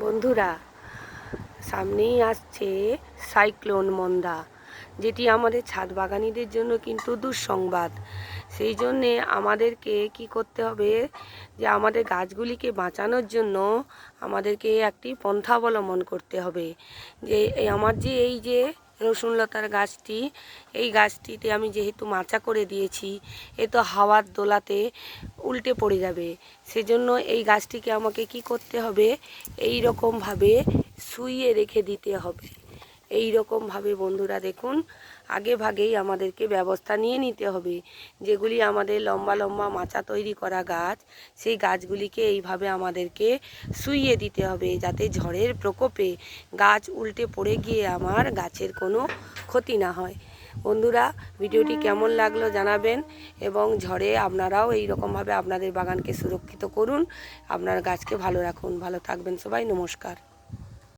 বন্ধুরা, সামনেই আসছে সাইক্লোন মন্দা, যেটি আমাদের ছাদ বাগানীদের জন্য কিন্তু দুঃসংবাদ। সেই জন্যে আমাদেরকে কি করতে হবে, যে আমাদের গাছগুলিকে বাঁচানোর জন্য আমাদেরকে একটি পন্থা অবলম্বন করতে হবে। যে আমার এই যে রসুন লতার গাছটি, এই গাছটিতে আমি যেহেতু মাচা করে দিয়েছি, এ তো হাওয়ার দোলাতে উল্টে পড়ে যাবে। সেজন্য এই গাছটিকে আমাকে কি করতে হবে, এই রকমভাবে শুইয়ে রেখে দিতে হবে। এই রকমভাবে বন্ধুরা দেখুন, আগে ভাগেই আমাদেরকে ব্যবস্থা নিয়ে নিতে হবে। যেগুলি আমাদের লম্বা লম্বা মাচা তৈরি করা গাছ, সেই গাছগুলিকে এইভাবে আমাদেরকে শুইয়ে দিতে হবে, যাতে ঝড়ের প্রকোপে গাছ উল্টে পড়ে গিয়ে আমার গাছের কোনো ক্ষতি না হয়। বন্ধুরা, ভিডিওটি কেমন লাগলো জানাবেন, এবং ঝড়ে আপনারাও এই রকমভাবে আপনাদের বাগানকে সুরক্ষিত করুন, আপনার গাছকে ভালো রাখুন। ভালো থাকবেন সবাই, নমস্কার।